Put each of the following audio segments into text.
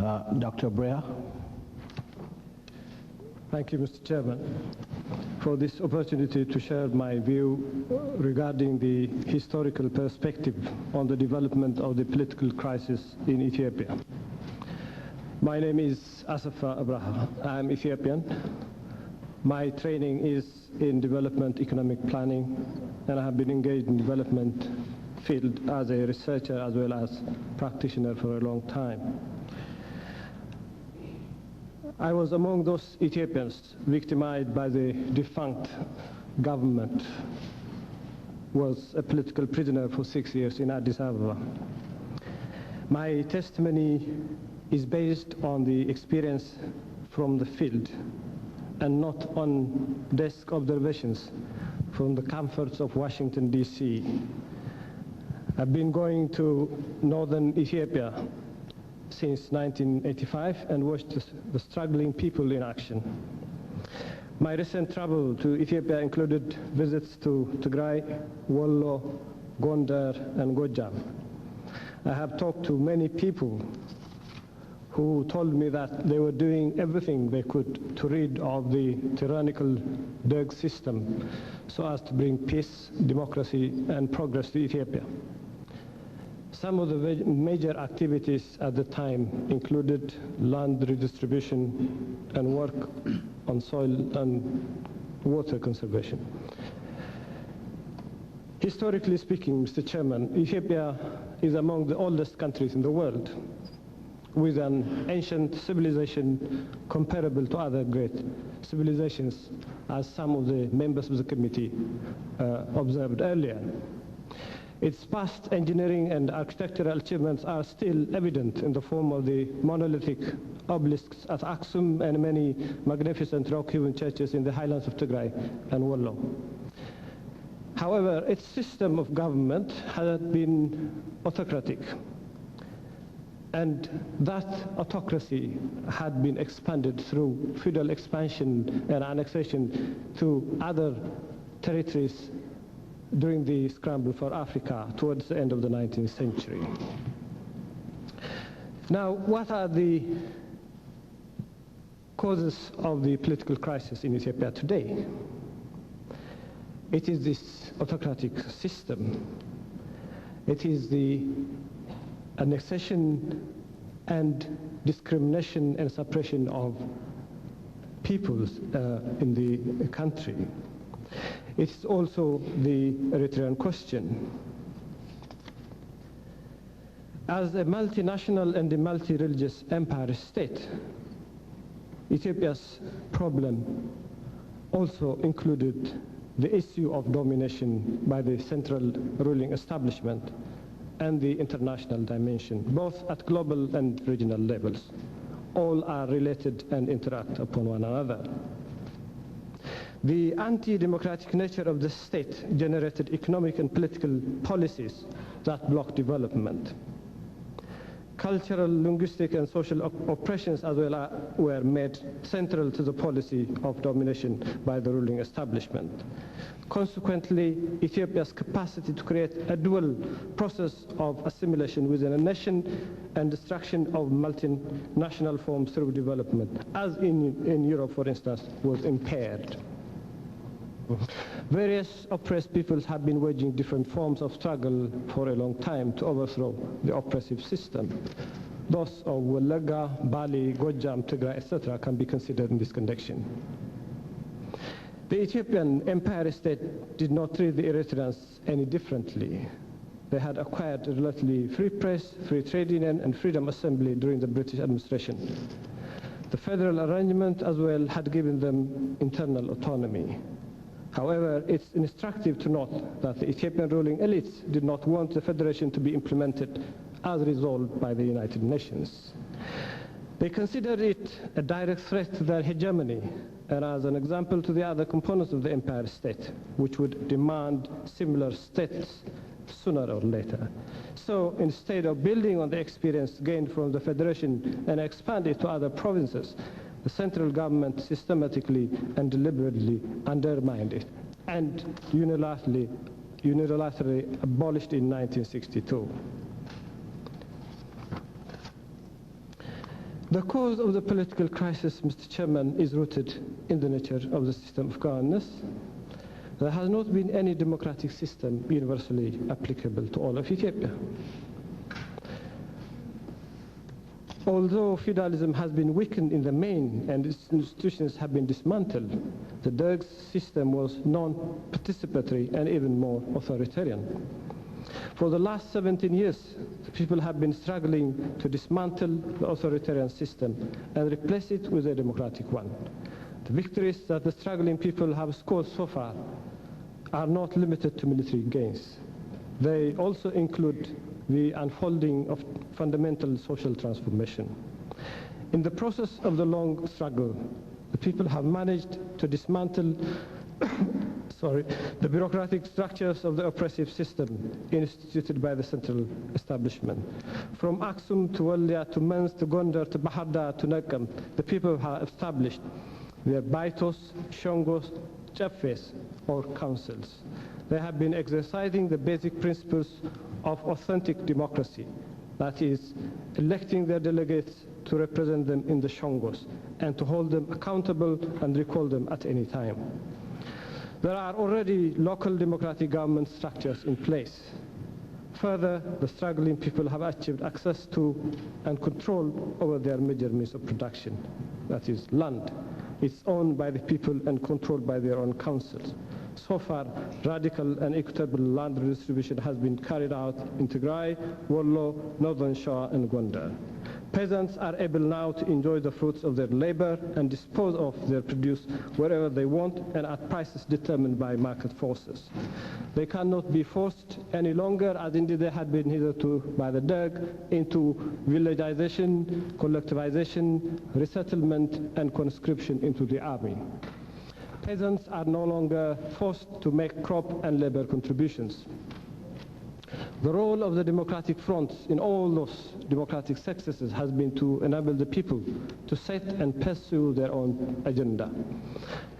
Dr. Brea. Thank you, Mr. Chairman, for this opportunity to share my view regarding the historical perspective on the development of the political crisis in Ethiopia. My name is Asafa Abraha. I am Ethiopian. My training is in development economic planning, and I have been engaged in development field as a researcher as well as practitioner for a long time. I was among those Ethiopians victimized by the defunct government, was a political prisoner for 6 years in Addis Ababa. My testimony is based on the experience from the field and not on desk observations from the comforts of Washington, D.C. I've been going to northern Ethiopia since 1985 and watched the struggling people in action. My recent travel to Ethiopia included visits to Tigray, Wollo, Gondar, and Gojam. I have talked to many people who told me that they were doing everything they could to rid of the tyrannical Derg system so as to bring peace, democracy, and progress to Ethiopia. Some of the major activities at the time included land redistribution and work on soil and water conservation. Historically speaking, Mr. Chairman, Ethiopia is among the oldest countries in the world, with an ancient civilization comparable to other great civilizations, as some of the members of the committee observed earlier. Its past engineering and architectural achievements are still evident in the form of the monolithic obelisks at Aksum and many magnificent rock-hewn churches in the highlands of Tigray and Wollo. However, its system of government had been autocratic, and that autocracy had been expanded through feudal expansion and annexation to other territories during the scramble for Africa towards the end of the 19th century. Now, what are the causes of the political crisis in Ethiopia today? It is this autocratic system. It is the annexation and discrimination and suppression of peoples in the country. It's also the Eritrean question. As a multinational and a multi-religious empire state, Ethiopia's problem also included the issue of domination by the central ruling establishment and the international dimension, both at global and regional levels. All are related and interact upon one another. The anti-democratic nature of the state generated economic and political policies that blocked development. Cultural, linguistic, and social oppressions as well were made central to the policy of domination by the ruling establishment. Consequently, Ethiopia's capacity to create a dual process of assimilation within a nation and destruction of multinational forms through development, as in Europe, for instance, was impaired. Various oppressed peoples have been waging different forms of struggle for a long time to overthrow the oppressive system. Those of Walaga, Bali, Gojam, Tigray, etc. can be considered in this connection. The Ethiopian empire state did not treat the Eritreans any differently. They had acquired a relatively free press, free trade union, and freedom assembly during the British administration. The federal arrangement as well had given them internal autonomy. However, it's instructive to note that the Ethiopian ruling elites did not want the federation to be implemented as resolved by the United Nations. They considered it a direct threat to their hegemony and as an example to the other components of the empire state, which would demand similar status sooner or later. So instead of building on the experience gained from the federation and expand it to other provinces, the central government systematically and deliberately undermined it and unilaterally abolished in 1962. The cause of the political crisis, Mr. Chairman, is rooted in the nature of the system of governance. There has not been any democratic system universally applicable to all of Ethiopia. Although feudalism has been weakened in the main and its institutions have been dismantled, the Derg system was non-participatory and even more authoritarian. For the last 17 years, the people have been struggling to dismantle the authoritarian system and replace it with a democratic one. The victories that the struggling people have scored so far are not limited to military gains. They also include the unfolding of fundamental social transformation. In the process of the long struggle, the people have managed to dismantle the bureaucratic structures of the oppressive system instituted by the central establishment. From Aksum to Walia to Mens to Gondar to Bahada to Nakam, the people have established their baitos, shongos, chafes, or councils. They have been exercising the basic principles of authentic democracy, that is, electing their delegates to represent them in the shongos and to hold them accountable and recall them at any time. There are already local democratic government structures in place. Further, the struggling people have achieved access to and control over their major means of production, that is, land. It's owned by the people and controlled by their own councils. So far, radical and equitable land redistribution has been carried out in Tigray, Wollo, Northern Shawa, and Gondar. Peasants are able now to enjoy the fruits of their labor and dispose of their produce wherever they want and at prices determined by market forces. They cannot be forced any longer, as indeed they had been hitherto by the Derg, into villagization, collectivization, resettlement, and conscription into the army. Peasants are no longer forced to make crop and labor contributions. The role of the democratic fronts in all those democratic successes has been to enable the people to set and pursue their own agenda.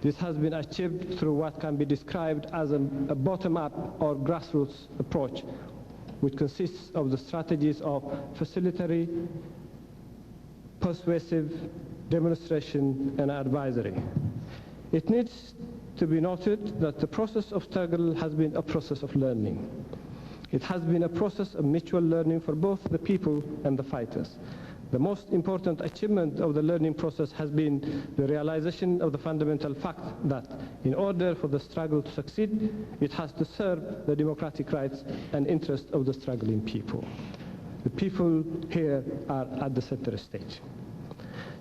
This has been achieved through what can be described as a bottom-up or grassroots approach, which consists of the strategies of facilitatory, persuasive, demonstration, and advisory. It needs to be noted that the process of struggle has been a process of learning. It has been a process of mutual learning for both the people and the fighters. The most important achievement of the learning process has been the realization of the fundamental fact that in order for the struggle to succeed, it has to serve the democratic rights and interests of the struggling people. The people here are at the center stage.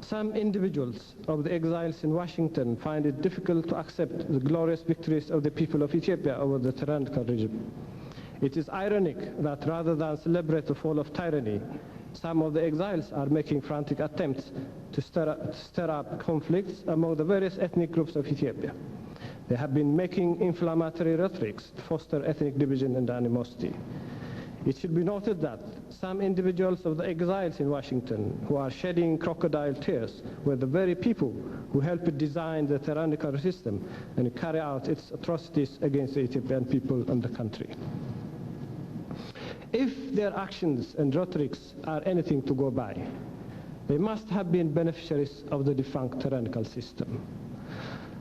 Some individuals of the exiles in Washington find it difficult to accept the glorious victories of the people of Ethiopia over the tyrannical regime. It is ironic that rather than celebrate the fall of tyranny, some of the exiles are making frantic attempts to stir up conflicts among the various ethnic groups of Ethiopia. They have been making inflammatory rhetorics to foster ethnic division and animosity. It should be noted that some individuals of the exiles in Washington who are shedding crocodile tears were the very people who helped design the tyrannical system and carry out its atrocities against the Ethiopian people and the country. If their actions and rhetorics are anything to go by, they must have been beneficiaries of the defunct tyrannical system.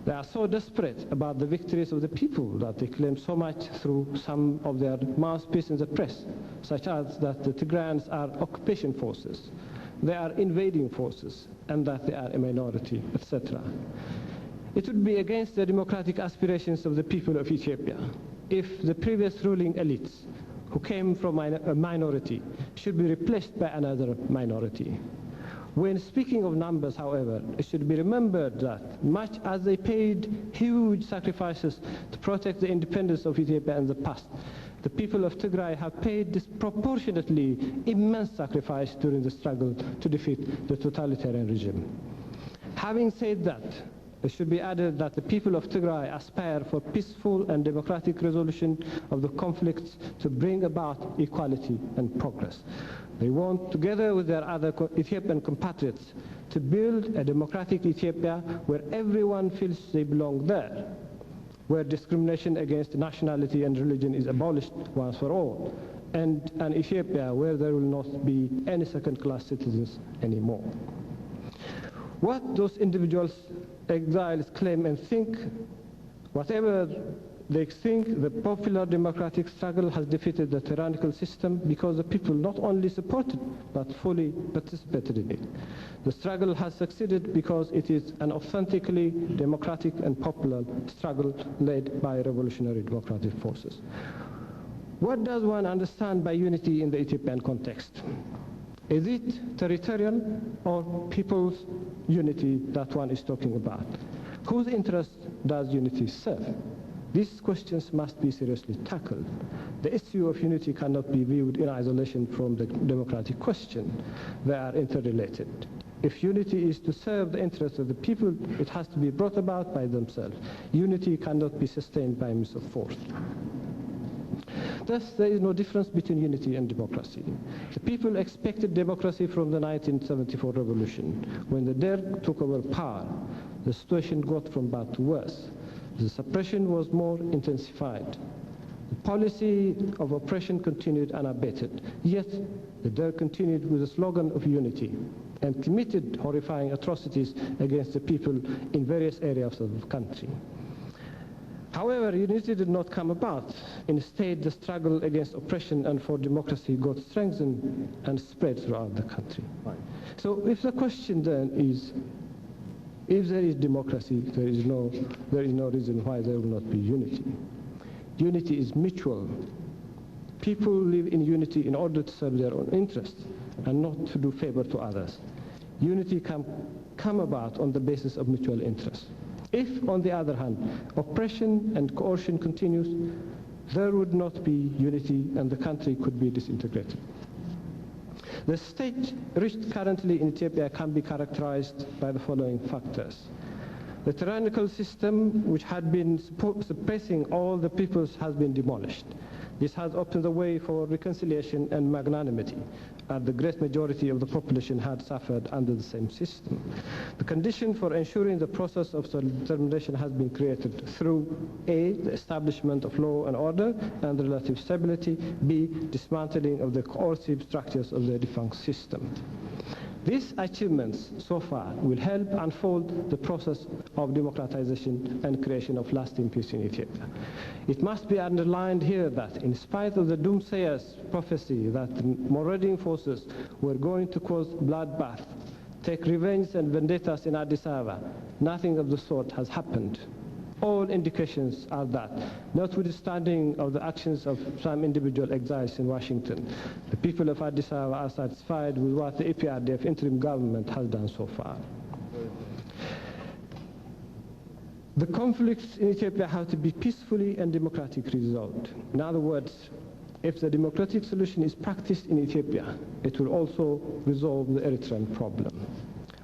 They are so desperate about the victories of the people that they claim so much through some of their mouthpieces in the press, such as that the Tigrayans are occupation forces, they are invading forces, and that they are a minority, etc. It would be against the democratic aspirations of the people of Ethiopia if the previous ruling elites who came from a minority should be replaced by another minority. When speaking of numbers, however, it should be remembered that much as they paid huge sacrifices to protect the independence of Ethiopia in the past, the people of Tigray have paid disproportionately immense sacrifice during the struggle to defeat the totalitarian regime. Having said that, it should be added that the people of Tigray aspire for peaceful and democratic resolution of the conflicts to bring about equality and progress. They want, together with their other Ethiopian compatriots, to build a democratic Ethiopia where everyone feels they belong there, where discrimination against nationality and religion is abolished once for all, and an Ethiopia where there will not be any second-class citizens anymore. What those individuals, exiles, claim and think, whatever they think, the popular democratic struggle has defeated the tyrannical system because the people not only supported but fully participated in it. The struggle has succeeded because it is an authentically democratic and popular struggle led by revolutionary democratic forces. What does one understand by unity in the Ethiopian context? Is it territorial or people's unity that one is talking about? Whose interest does unity serve? These questions must be seriously tackled. The issue of unity cannot be viewed in isolation from the democratic question. They are interrelated. If unity is to serve the interests of the people, it has to be brought about by themselves. Unity cannot be sustained by means of force. Thus, there is no difference between unity and democracy. The people expected democracy from the 1974 revolution. When the Derg took over power, the situation got from bad to worse. The suppression was more intensified. The policy of oppression continued unabated. Yet, the Derg continued with the slogan of unity and committed horrifying atrocities against the people in various areas of the country. However, unity did not come about. Instead, the struggle against oppression and for democracy got strengthened and spread throughout the country. Right. So if the question then is, if there is democracy, there is no reason why there will not be unity. Unity is mutual. People live in unity in order to serve their own interests and not to do favor to others. Unity can come about on the basis of mutual interest. If, on the other hand, oppression and coercion continues, there would not be unity and the country could be disintegrated. The state reached currently in Ethiopia can be characterized by the following factors. The tyrannical system, which had been suppressing all the peoples, has been demolished. This has opened the way for reconciliation and magnanimity, as the great majority of the population had suffered under the same system. The condition for ensuring the process of self-determination has been created through A, the establishment of law and order and relative stability, B, dismantling of the coercive structures of the defunct system. These achievements so far will help unfold the process of democratization and creation of lasting peace in Ethiopia. It must be underlined here that in spite of the doomsayer's prophecy that marauding forces were going to cause bloodbath, take revenge and vendettas in Addis Ababa, nothing of the sort has happened. All indications are that, notwithstanding of the actions of some individual exiles in Washington, the people of Addis Ababa are satisfied with what the EPRDF interim government has done so far. The conflicts in Ethiopia have to be peacefully and democratically resolved. In other words, if the democratic solution is practiced in Ethiopia, it will also resolve the Eritrean problem.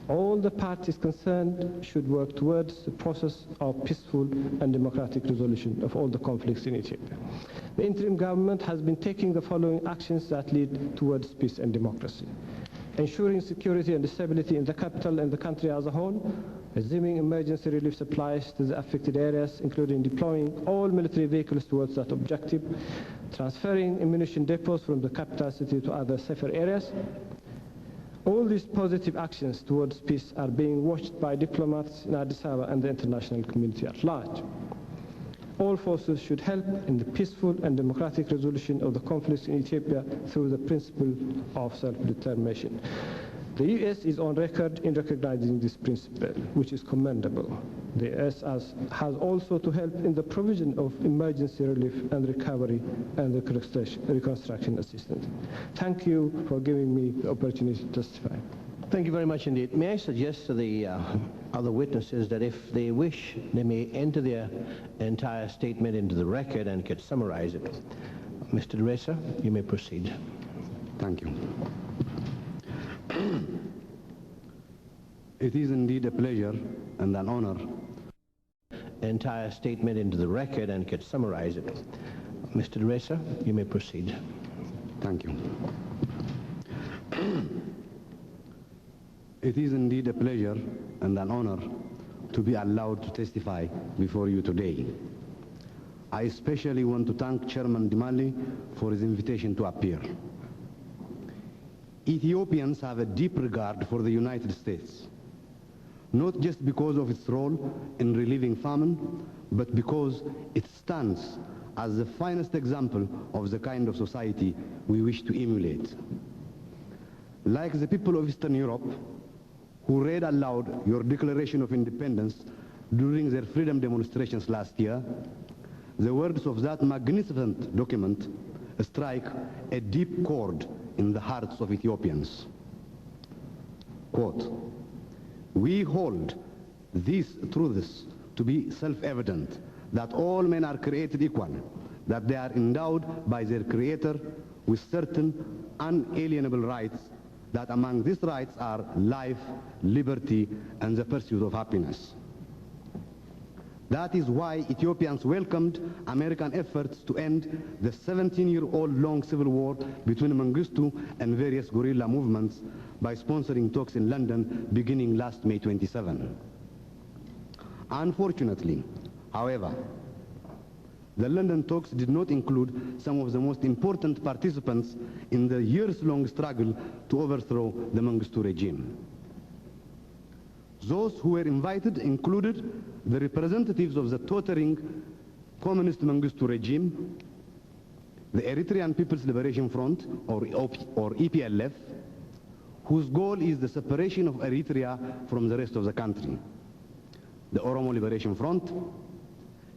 All the parties concerned should work towards the process of peaceful and democratic resolution of all the conflicts in Ethiopia. The interim government has been taking the following actions that lead towards peace and democracy. Ensuring security and stability in the capital and the country as a whole, resuming emergency relief supplies to the affected areas, including deploying all military vehicles towards that objective, transferring ammunition depots from the capital city to other safer areas. All these positive actions towards peace are being watched by diplomats in Addis Ababa and the international community at large. All forces should help in the peaceful and democratic resolution of the conflicts in Ethiopia through the principle of self-determination. The U.S. is on record in recognizing this principle, which is commendable. The U.S. has also to help in the provision of emergency relief and recovery and reconstruction assistance. Thank you for giving me the opportunity to testify. Thank you very much indeed. May I suggest to the other witnesses that if they wish, they may enter their entire statement into the record and could summarize it. Mr. Reza, you may proceed. Thank you. It is indeed a pleasure and an honor. Entire statement into the record and could summarize it. Mr. Reza, you may proceed. Thank you. It is indeed a pleasure and an honor to be allowed to testify before you today. I especially want to thank Chairman Dimali for his invitation to appear. Ethiopians have a deep regard for the United States. not just because of its role in relieving famine, but because it stands as the finest example of the kind of society we wish to emulate. Like the people of Eastern Europe, who read aloud your Declaration of Independence during their freedom demonstrations last year, the words of that magnificent document strike a deep chord in the hearts of Ethiopians. Quote, "We hold these truths to be self-evident, that all men are created equal, that they are endowed by their Creator with certain unalienable rights, that among these rights are life, liberty, and the pursuit of happiness." That is why Ethiopians welcomed American efforts to end the 17-year-old long civil war between Mengistu and various guerrilla movements by sponsoring talks in London beginning last May 27. Unfortunately, however, the London talks did not include some of the most important participants in the years-long struggle to overthrow the Mengistu regime. Those who were invited included the representatives of the tottering communist Mengistu regime, the Eritrean People's Liberation Front, or EPLF, whose goal is the separation of Eritrea from the rest of the country, the Oromo Liberation Front,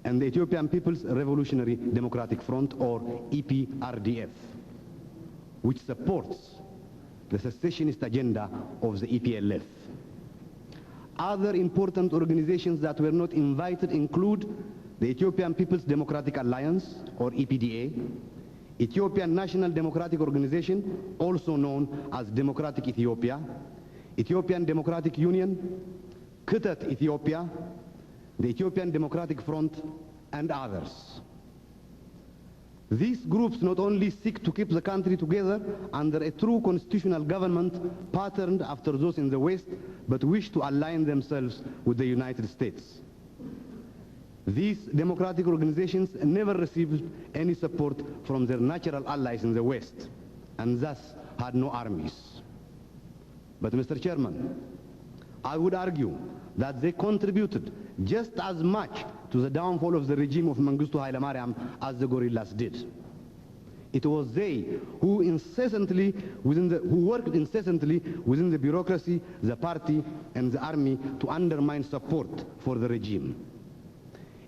and the Ethiopian People's Revolutionary Democratic Front, or EPRDF, which supports the secessionist agenda of the EPLF. Other important organizations that were not invited include the Ethiopian People's Democratic Alliance, or EPDA, Ethiopian National Democratic Organization, also known as Democratic Ethiopia, Ethiopian Democratic Union, Kutat Ethiopia, the Ethiopian Democratic Front, and others. These groups not only seek to keep the country together under a true constitutional government patterned after those in the West, but wish to align themselves with the United States. These democratic organizations never received any support from their natural allies in the West, and thus had no armies. But, Mr. Chairman, I would argue that they contributed just as much to the downfall of the regime of Mengistu Haile Mariam as the guerrillas did. It was they who worked incessantly within the bureaucracy, the party, and the army to undermine support for the regime.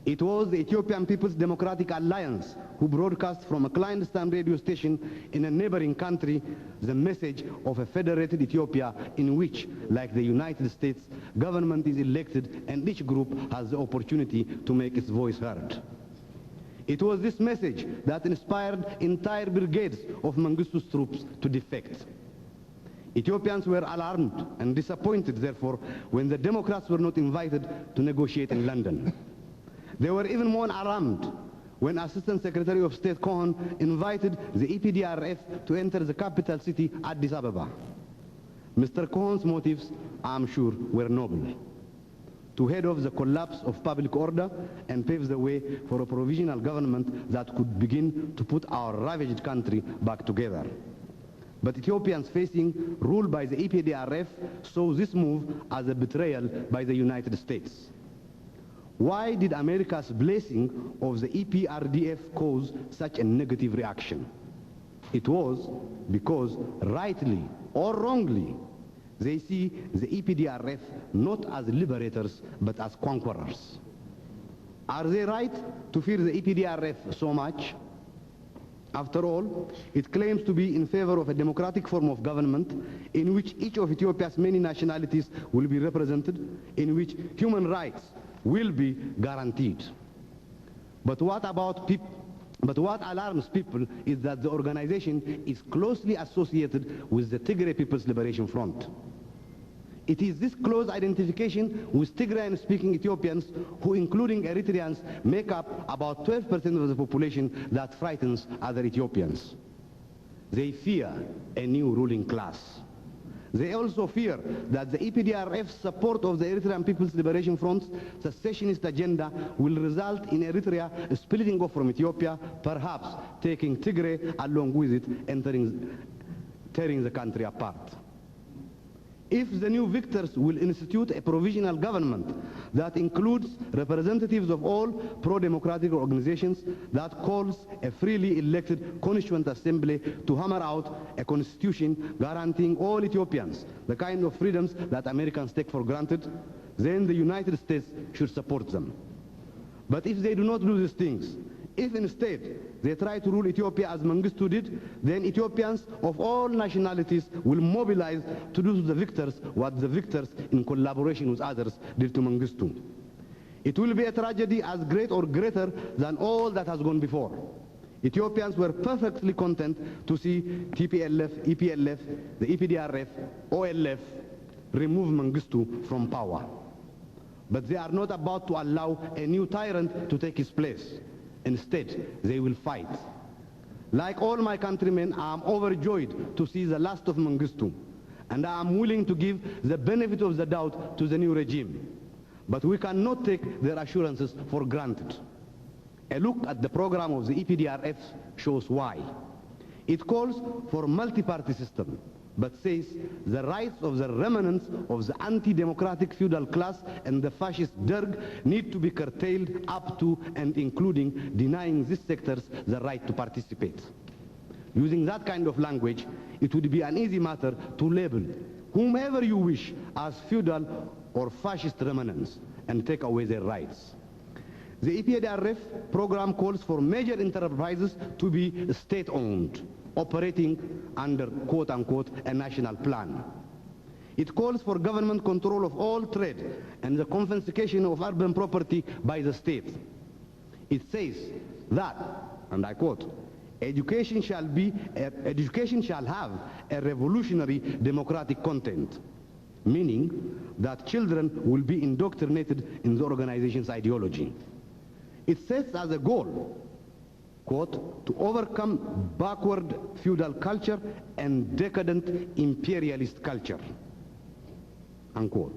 It was the Ethiopian People's Democratic Alliance who broadcast from a clandestine radio station in a neighboring country the message of a federated Ethiopia in which, like the United States, government is elected and each group has the opportunity to make its voice heard. It was this message that inspired entire brigades of Mengistu's troops to defect. Ethiopians were alarmed and disappointed, therefore, when the Democrats were not invited to negotiate in London. They were even more alarmed when Assistant Secretary of State Cohen invited the EPDRF to enter the capital city, Addis Ababa. Mr. Cohen's motives, I'm sure, were noble: to head off the collapse of public order and pave the way for a provisional government that could begin to put our ravaged country back together. But Ethiopians facing rule by the EPDRF saw this move as a betrayal by the United States. Why did America's blessing of the EPRDF cause such a negative reaction? It was because, rightly or wrongly, they see the EPDRF not as liberators but as conquerors. Are they right to fear the EPDRF so much? After all, it claims to be in favor of a democratic form of government in which each of Ethiopia's many nationalities will be represented, in which human rights will be guaranteed. But what alarms people is that the organization is closely associated with the Tigray People's Liberation Front. It is this close identification with Tigrayan-speaking Ethiopians, who, including Eritreans, make up about 12% of the population, that frightens other Ethiopians. They fear a new ruling class. They also fear that the EPDRF's support of the Eritrean People's Liberation Front's secessionist agenda will result in Eritrea splitting off from Ethiopia, perhaps taking Tigray along with it, tearing the country apart. If the new victors will institute a provisional government that includes representatives of all pro-democratic organizations, that calls a freely elected constituent assembly to hammer out a constitution guaranteeing all Ethiopians the kind of freedoms that Americans take for granted, then the United States should support them. But if they do not do these things, if instead they try to rule Ethiopia as Mengistu did, then Ethiopians of all nationalities will mobilize to do to the victors what the victors in collaboration with others did to Mengistu. It will be a tragedy as great or greater than all that has gone before. Ethiopians were perfectly content to see TPLF, EPLF, the EPDRF, OLF remove Mengistu from power. But they are not about to allow a new tyrant to take his place. Instead, they will fight. Like all my countrymen, I am overjoyed to see the last of Mengistu, and I am willing to give the benefit of the doubt to the new regime. But we cannot take their assurances for granted. A look at the program of the EPDRF shows why. It calls for a multi-party system, but says the rights of the remnants of the anti-democratic feudal class and the fascist Derg need to be curtailed up to and including denying these sectors the right to participate. Using that kind of language, it would be an easy matter to label whomever you wish as feudal or fascist remnants and take away their rights. The EPDRF program calls for major enterprises to be state-owned, operating under, quote-unquote, a national plan. It calls for government control of all trade and the confiscation of urban property by the state. It says that, and I quote, education shall have a revolutionary democratic content, meaning that children will be indoctrinated in the organization's ideology. It sets as a goal, quote, to overcome backward feudal culture and decadent imperialist culture, unquote.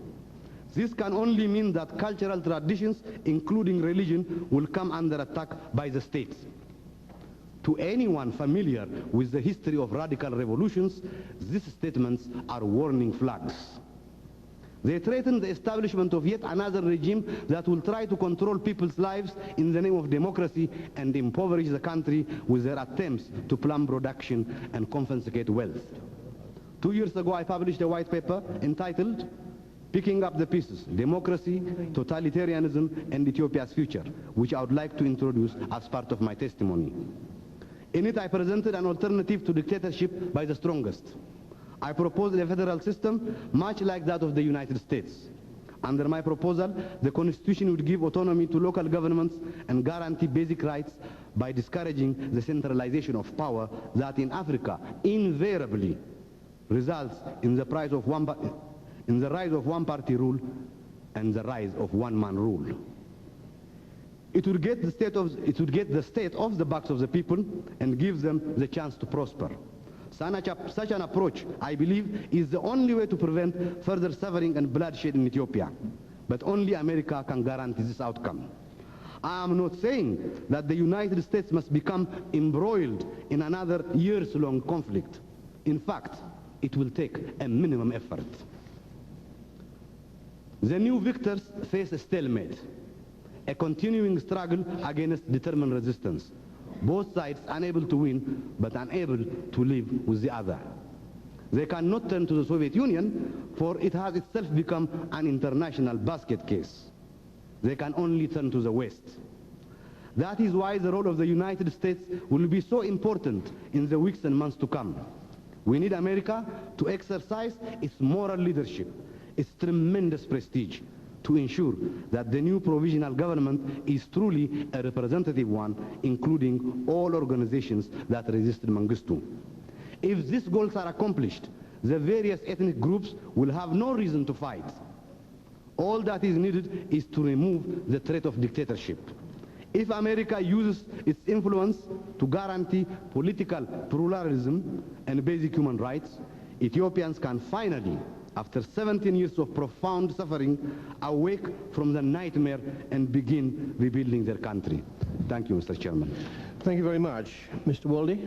This can only mean that cultural traditions, including religion, will come under attack by the state. To anyone familiar with the history of radical revolutions, these statements are warning flags. They threaten the establishment of yet another regime that will try to control people's lives in the name of democracy and impoverish the country with their attempts to plumb production and confiscate wealth. 2 years ago, I published a white paper entitled Picking Up the Pieces, Democracy, Totalitarianism, and Ethiopia's Future, which I would like to introduce as part of my testimony. In it, I presented an alternative to dictatorship by the strongest. I proposed a federal system much like that of the United States. Under my proposal, the Constitution would give autonomy to local governments and guarantee basic rights by discouraging the centralization of power that in Africa invariably results in the rise of one-party rule and the rise of one-man rule. It would get the state off the backs of the people and give them the chance to prosper. Such an approach, I believe, is the only way to prevent further suffering and bloodshed in Ethiopia. But only America can guarantee this outcome. I am not saying that the United States must become embroiled in another years-long conflict. In fact, it will take a minimum effort. The new victors face a stalemate, a continuing struggle against determined resistance. Both sides unable to win, but unable to live with the other. They cannot turn to the Soviet Union, for it has itself become an international basket case. They can only turn to the West. That is why the role of the United States will be so important in the weeks and months to come. We need America to exercise its moral leadership, its tremendous prestige, to ensure that the new provisional government is truly a representative one, including all organizations that resisted Mengistu. If these goals are accomplished, the various ethnic groups will have no reason to fight. All that is needed is to remove the threat of dictatorship. If America uses its influence to guarantee political pluralism and basic human rights, Ethiopians can finally, after 17 years of profound suffering, awake from the nightmare and begin rebuilding their country. Thank you, Mr. Chairman. Thank you very much. Mr. Walde?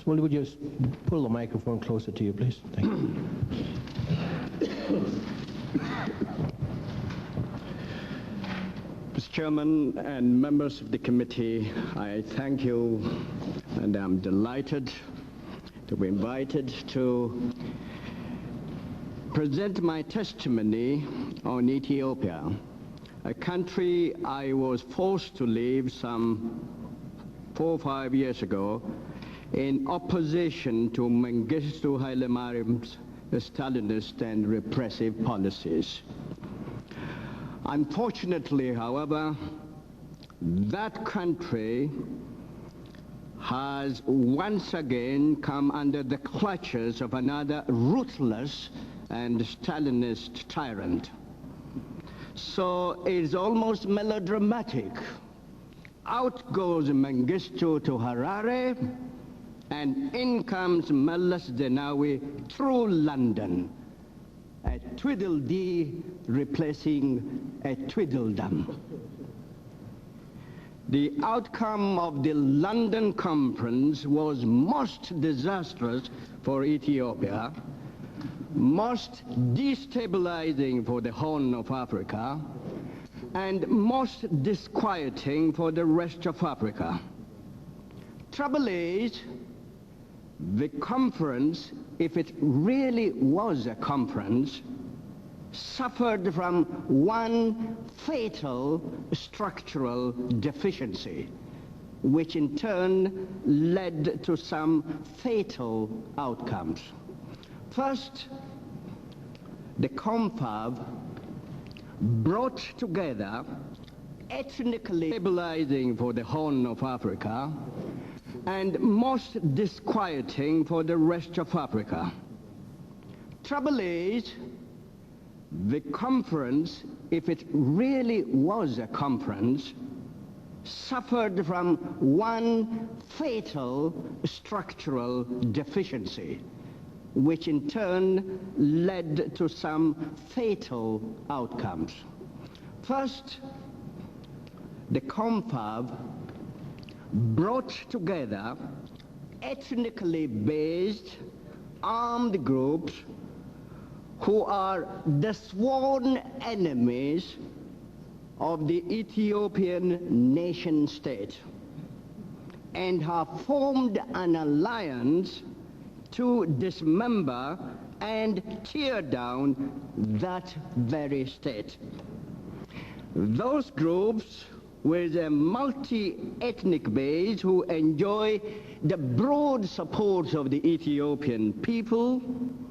Well, would you just pull the microphone closer to you, please? Thank you. Mr. Chairman and members of the committee, I thank you, and I'm delighted to be invited to present my testimony on Ethiopia, a country I was forced to leave some 4 or 5 years ago in opposition to Mengistu Haile Mariam's Stalinist and repressive policies. Unfortunately, however, that country has once again come under the clutches of another ruthless and Stalinist tyrant. So it's almost melodramatic. Out goes Mengistu to Harare, and in comes Meles Zenawi through London, a Tweedledee replacing a Tweedledum. The outcome of the London conference was most disastrous for Ethiopia, most destabilizing for the Horn of Africa, and most disquieting for the rest of Africa. Trouble is, the conference, if it really was a conference, suffered from one fatal structural deficiency, which in turn led to some fatal outcomes. First, the confab brought together ethnically stabilizing for the Horn of Africa and most disquieting for the rest of Africa. Trouble is, the conference, if it really was a conference, suffered from one fatal structural deficiency, which in turn led to some fatal outcomes. First, the confab brought together ethnically based armed groups who are the sworn enemies of the Ethiopian nation state and have formed an alliance to dismember and tear down that very state. Those groups with a multi-ethnic base who enjoy the broad support of the Ethiopian people,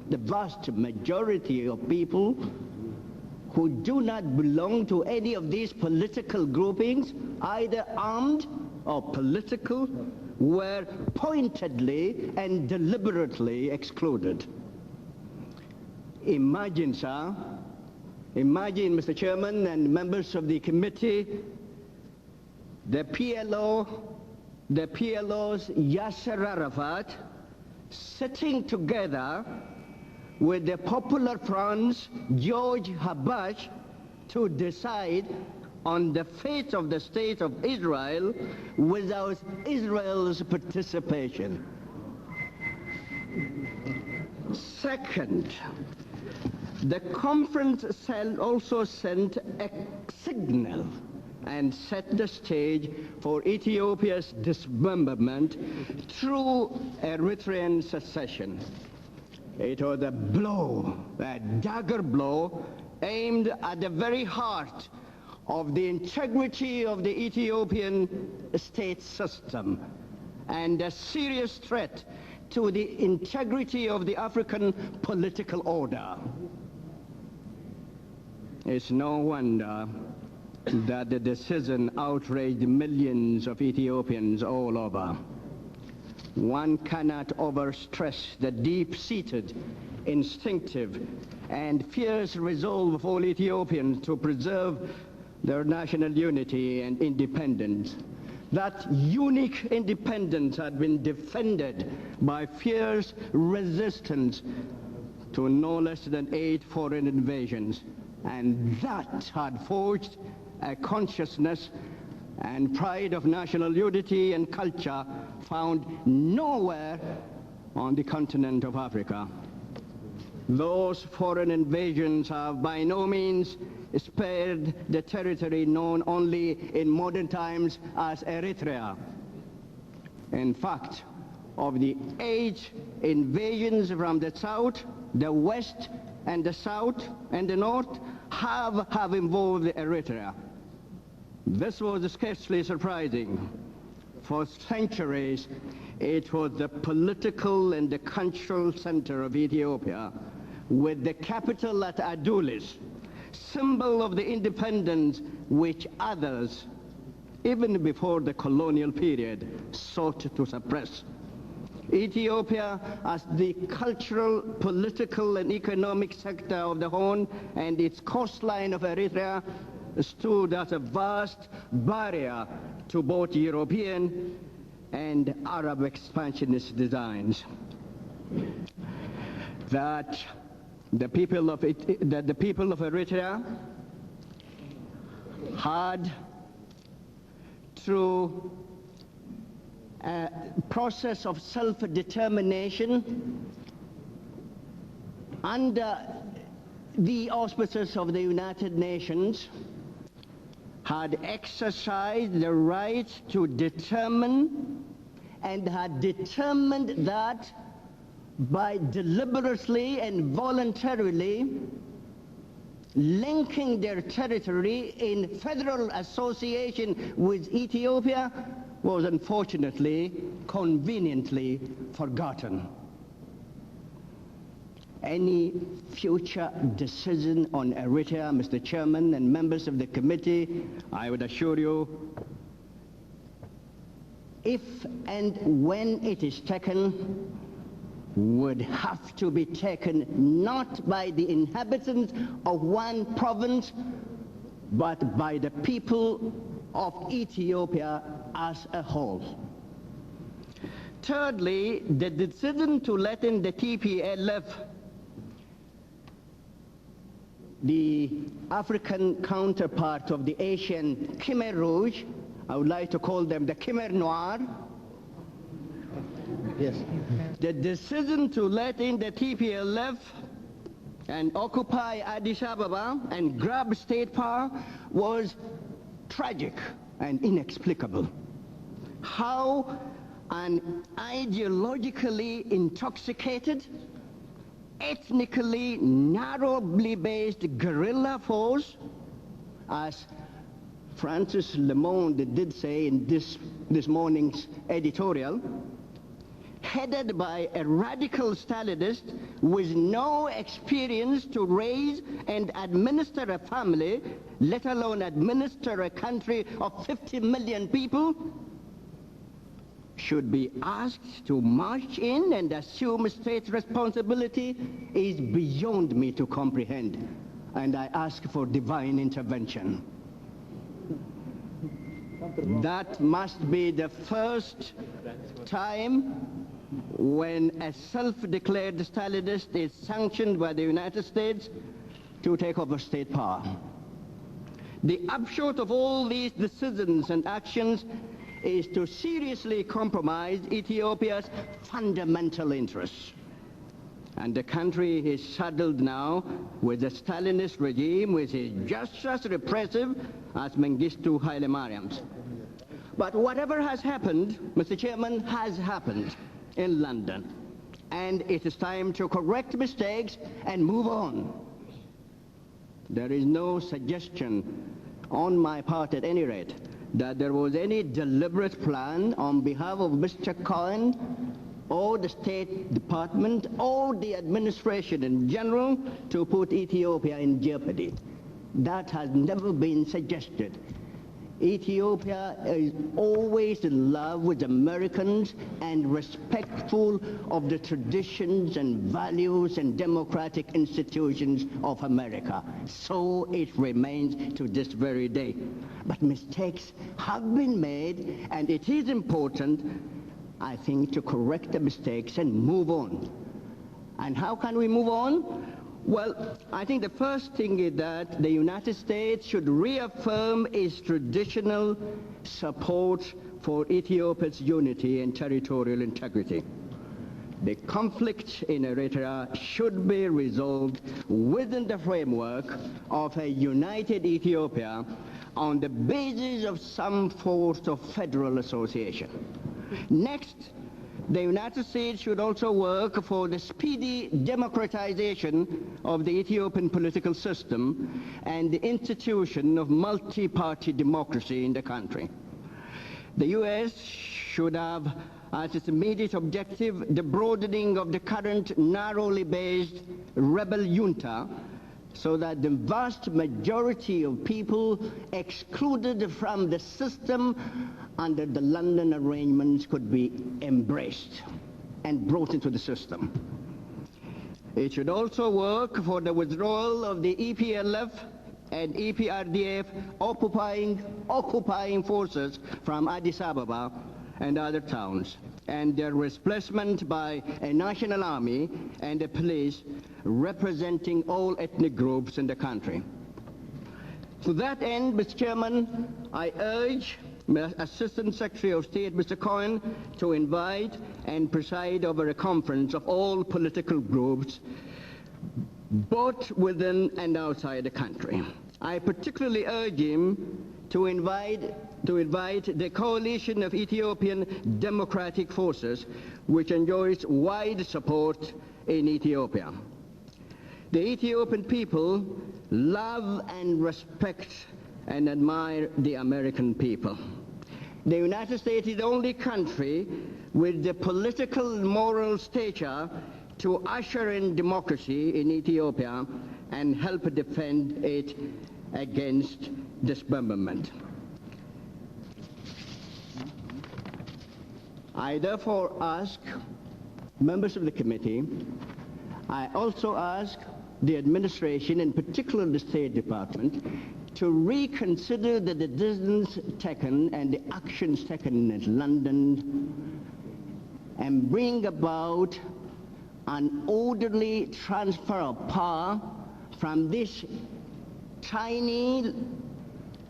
the vast majority of people who do not belong to any of these political groupings, either armed or political, were pointedly and deliberately excluded. Imagine, sir, imagine, Mr. Chairman and members of the committee, the PLO's Yasser Arafat sitting together with the Popular Front's George Habash to decide on the fate of the state of Israel without Israel's participation. Second, the conference also sent a signal and set the stage for Ethiopia's dismemberment through Eritrean secession. It was a blow, a dagger blow, aimed at the very heart of the integrity of the Ethiopian state system and a serious threat to the integrity of the African political order. It's no wonder that the decision outraged millions of Ethiopians all over. One cannot overstress the deep-seated, instinctive, and fierce resolve of all Ethiopians to preserve their national unity and independence. That unique independence had been defended by fierce resistance to no less than 8 foreign invasions, and that had forged a consciousness and pride of national unity and culture found nowhere on the continent of Africa. Those foreign invasions have by no means spared the territory known only in modern times as Eritrea. In fact, of the 8 invasions from the south, the west, and the south and the north have involved Eritrea. This was scarcely surprising. For centuries, it was the political and the cultural center of Ethiopia, with the capital at Adulis, symbol of the independence which others, even before the colonial period, sought to suppress. Ethiopia, as the cultural, political, and economic sector of the Horn and its coastline of Eritrea, stood as a vast barrier to both European and Arab expansionist designs. That the people of Eritrea had, through a process of self-determination under the auspices of the United Nations, had exercised the right to determine, and had determined that by deliberately and voluntarily linking their territory in federal association with Ethiopia was unfortunately conveniently forgotten. Any future decision on Eritrea, Mr. Chairman and members of the committee, I would assure you, if and when it is taken, would have to be taken not by the inhabitants of one province, but by the people of Ethiopia as a whole. Thirdly, the decision to let in the TPLF, the African counterpart of the Asian Khmer Rouge, I would like to call them the Khmer Noir. Yes. The decision to let in the TPLF and occupy Addis Ababa and grab state power was tragic and inexplicable. How an ideologically intoxicated, ethnically narrowly based guerrilla force, as Francis Le Monde did say in this morning's editorial, headed by a radical Stalinist with no experience to raise and administer a family, let alone administer a country of 50 million people, should be asked to march in and assume state responsibility is beyond me to comprehend, and I ask for divine intervention. That must be the first time when a self-declared Stalinist is sanctioned by the United States to take over state power. The upshot of all these decisions and actions is to seriously compromise Ethiopia's fundamental interests. And the country is saddled now with a Stalinist regime which is just as repressive as Mengistu Haile Mariam's. But whatever has happened, Mr. Chairman, has happened in London. And it is time to correct mistakes and move on. There is no suggestion, on my part at any rate, that there was any deliberate plan on behalf of Mr. Cohen or the State Department or the administration in general to put Ethiopia in jeopardy. That has never been suggested. Ethiopia is always in love with Americans and respectful of the traditions and values and democratic institutions of America. So it remains to this very day. But mistakes have been made, and it is important, I think, to correct the mistakes and move on. And how can we move on? Well, I think the first thing is that the United States should reaffirm its traditional support for Ethiopia's unity and territorial integrity. The conflict in Eritrea should be resolved within the framework of a united Ethiopia on the basis of some form of federal association. Next, the United States should also work for the speedy democratization of the Ethiopian political system and the institution of multi-party democracy in the country. The U.S. should have as its immediate objective the broadening of the current narrowly based rebel junta so that the vast majority of people excluded from the system under the London arrangements could be embraced and brought into the system. It should also work for the withdrawal of the EPLF and EPRDF occupying forces from Addis Ababa and other towns, and their replacement by a national army and a police representing all ethnic groups in the country. To that end, Mr. Chairman, I urge Assistant Secretary of State, Mr. Cohen, to invite and preside over a conference of all political groups, both within and outside the country. I particularly urge him to invite the coalition of Ethiopian democratic forces, which enjoys wide support in Ethiopia. The Ethiopian people love and respect and admire the American people. The United States is the only country with the political and moral stature to usher in democracy in Ethiopia and help defend it against dismemberment. I therefore ask members of the committee, I also ask the administration, in particular the State Department, to reconsider the decisions taken and the actions taken in London and bring about an orderly transfer of power from this tiny,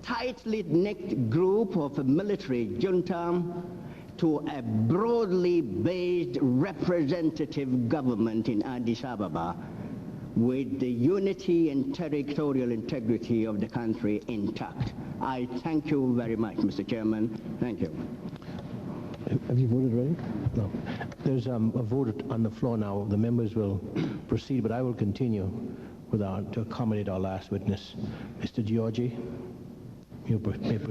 tightly knit group of a military junta to a broadly based representative government in Addis Ababa with the unity and territorial integrity of the country intact. I thank you very much, Mr. Chairman. Thank you. Have you voted already? No. There's a vote on the floor now. The members will proceed, but I will continue to accommodate our last witness. Mr. Giorgi, you may proceed.